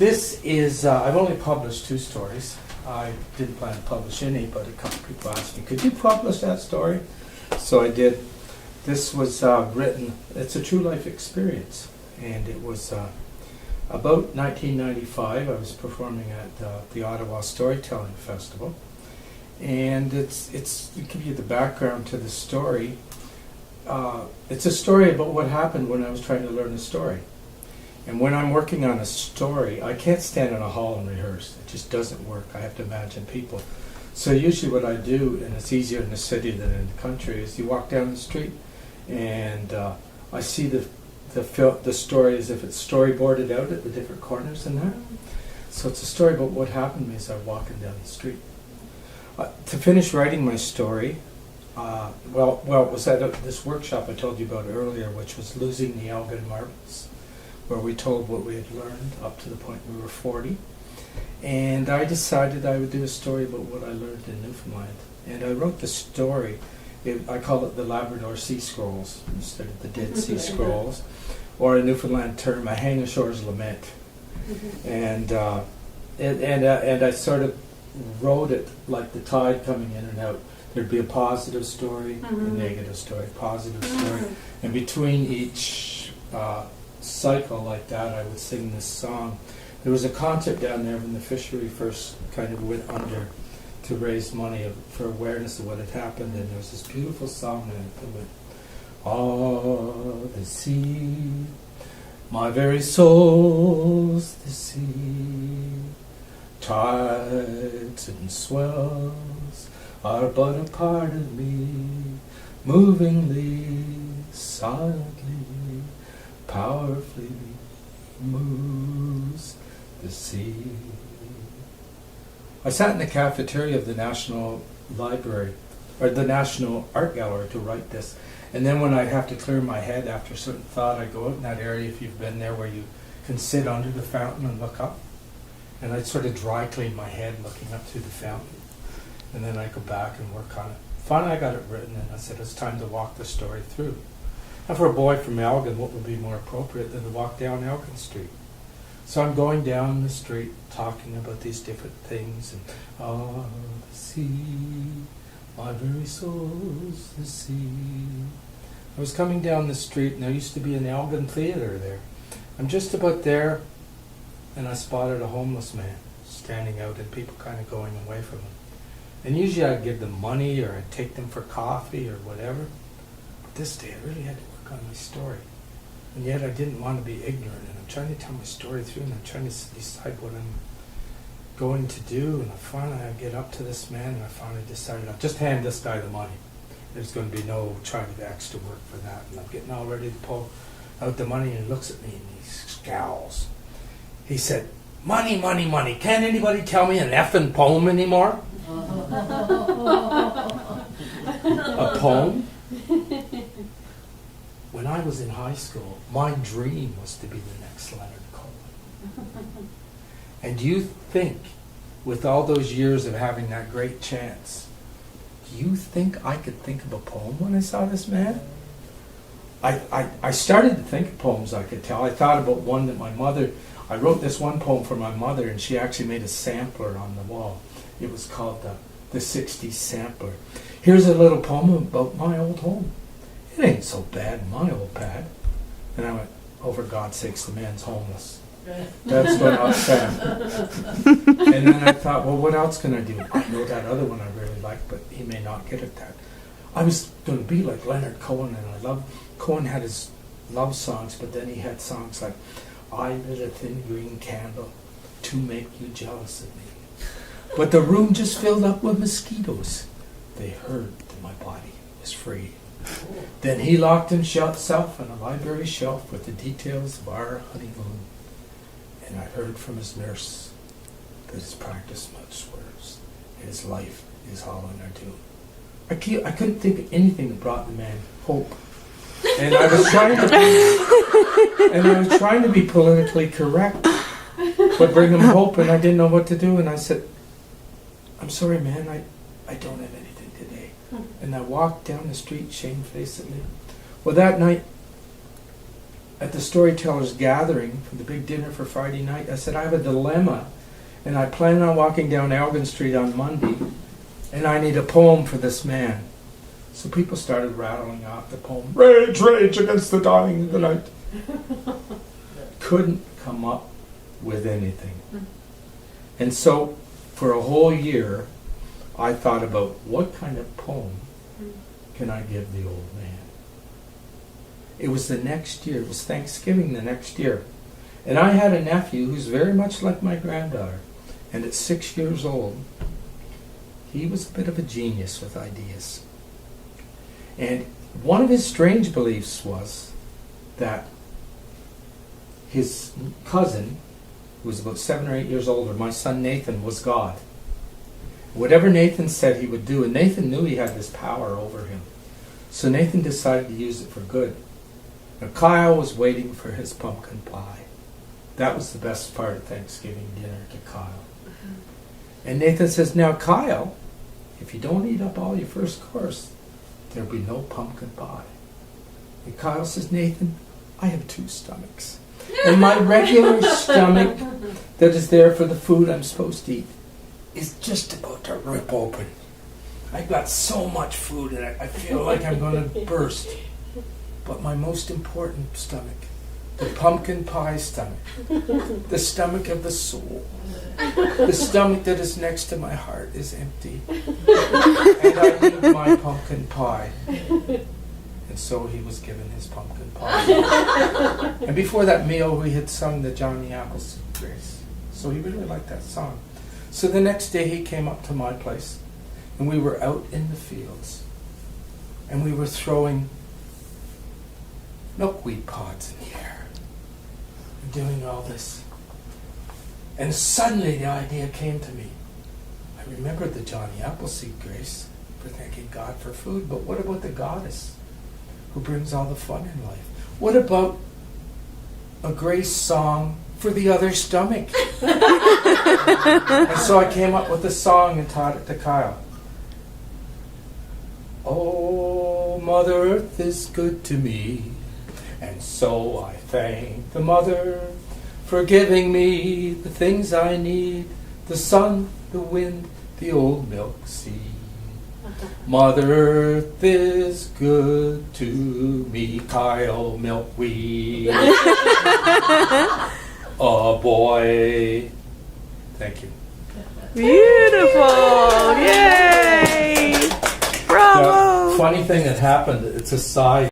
This is, I've only published 2 stories. I didn't plan to publish any, but a couple people asked me, could you publish that story? So I did. This was written, it's a true life experience. And it was about 1995. I was performing at the Ottawa Storytelling Festival. And it's to give you the background to the story. It's a story about what happened when I was trying to learn a story. And when I'm working on a story, I can't stand in a hall and rehearse. It just doesn't work. I have to imagine people. So usually what I do, and it's easier in the city than in the country, is you walk down the street and I see the story as if it's storyboarded out at the different corners and that. So it's a story about what happened to me as I'm walking down the street. To finish writing my story, it was at this workshop I told you about earlier, which was Losing the Elgin Marbles, where we told what we had learned up to the point we were 40. And I decided I would do a story about what I learned in Newfoundland. And I wrote the story, I call it the Labrador Sea Scrolls instead of the Dead Sea Scrolls, or a Newfoundland term, a Hang-a-Shore's Lament. And I sort of wrote it like the tide coming in and out. There'd be a positive story, a negative story, positive story. And between each cycle like that, I would sing this song. There was a concert down there when the fishery first kind of went under to raise money for awareness of what had happened, and there was this beautiful song that went, "Ah, the sea, my very soul's the sea, tides and swells are but a part of me, movingly, silently, powerfully moves the sea." I sat in the cafeteria of the National Library, or the National Art Gallery, to write this. And then when I have to clear my head after a certain thought, I go out in that area, if you've been there, where you can sit under the fountain and look up. And I'd sort of dry clean my head looking up through the fountain. And then I go back and work on it. Finally I got it written, and I said, it's time to walk the story through. And for a boy from Elgin, what would be more appropriate than to walk down Elgin Street? So I'm going down the street talking about these different things, and the sea, my very soul's the sea. I was coming down the street, and there used to be an Elgin theater there. I'm just about there, and I spotted a homeless man standing out, and people kind of going away from him. And usually I'd give them money, or I'd take them for coffee, or whatever. But this day I really had to work on my story. And yet I didn't want to be ignorant, and I'm trying to tell my story through, and I'm trying to decide what I'm going to do. And finally I get up to this man, and I finally decided I'll just hand this guy the money. There's going to be no trying to extra work for that. And I'm getting all ready to pull out the money, and he looks at me and he scowls. He said, "Money, money, money. Can't anybody tell me an effing poem anymore?" A poem? When I was in high school, my dream was to be the next Leonard Cohen. And do you think, with all those years of having that great chance, do you think I could think of a poem when I saw this man? I started to think of poems I could tell. I thought about one that I wrote this one poem for my mother, and she actually made a sampler on the wall. It was called the 60s Sampler. Here's a little poem about my old home. It ain't so bad, my old pad. And I went, oh, for God's sakes, the man's homeless. That's what I said. And then I thought, well, what else can I do? I know that other one I really like, but he may not get at that. I was going to be like Leonard Cohen, and Cohen had his love songs, but then he had songs like, I lit a thin green candle to make you jealous of me. But the room just filled up with mosquitoes. They heard that my body was free. Then he locked himself on a library shelf with the details of our honeymoon. And I heard from his nurse that his practice much worse, and his life is all in our doom. I couldn't think of anything that brought the man hope. And I was trying to be politically correct, but bring him hope, and I didn't know what to do. And I said, I'm sorry, man, I don't have anything today. And I walked down the street shamefacedly. Well, that night, at the storytellers gathering for the big dinner for Friday night, I said, I have a dilemma, and I plan on walking down Elgin Street on Monday, and I need a poem for this man. So people started rattling off the poem, rage, rage against the dying of the night. Couldn't come up with anything. And so for a whole year, I thought about what kind of poem can I give the old man. It was the next year, it was Thanksgiving the next year. And I had a nephew who's very much like my granddaughter. And at 6 years old, he was a bit of a genius with ideas. And one of his strange beliefs was that his cousin, who was about 7 or 8 years older, my son Nathan, was God. Whatever Nathan said he would do, and Nathan knew he had this power over him. So Nathan decided to use it for good. Now Kyle was waiting for his pumpkin pie. That was the best part of Thanksgiving dinner to Kyle. And Nathan says, now Kyle, if you don't eat up all your first course, there'll be no pumpkin pie. And Kyle says, Nathan, I have 2 stomachs. And my regular stomach that is there for the food I'm supposed to eat is just about to rip open. I've got so much food in it, I feel like I'm going to burst. But my most important stomach, the pumpkin pie stomach, the stomach of the soul, the stomach that is next to my heart is empty. And I need my pumpkin pie. And so he was given his pumpkin pie. And before that meal, we had sung the Johnny Appleseed Grace. So he really liked that song. So the next day he came up to my place, and we were out in the fields, and we were throwing milkweed pods in the air, and doing all this. And suddenly the idea came to me. I remembered the Johnny Appleseed Grace for thanking God for food, but what about the goddess who brings all the fun in life? What about a grace song for the other stomach? And so I came up with a song and taught it to Kyle. Oh, Mother Earth is good to me, and so I thank the Mother for giving me the things I need, the sun, the wind, the old milk sea. Mother Earth is good to me, Kyle Milkweed. Oh boy. Thank you. Beautiful! Yay! Bravo! Funny thing that happened, it's a side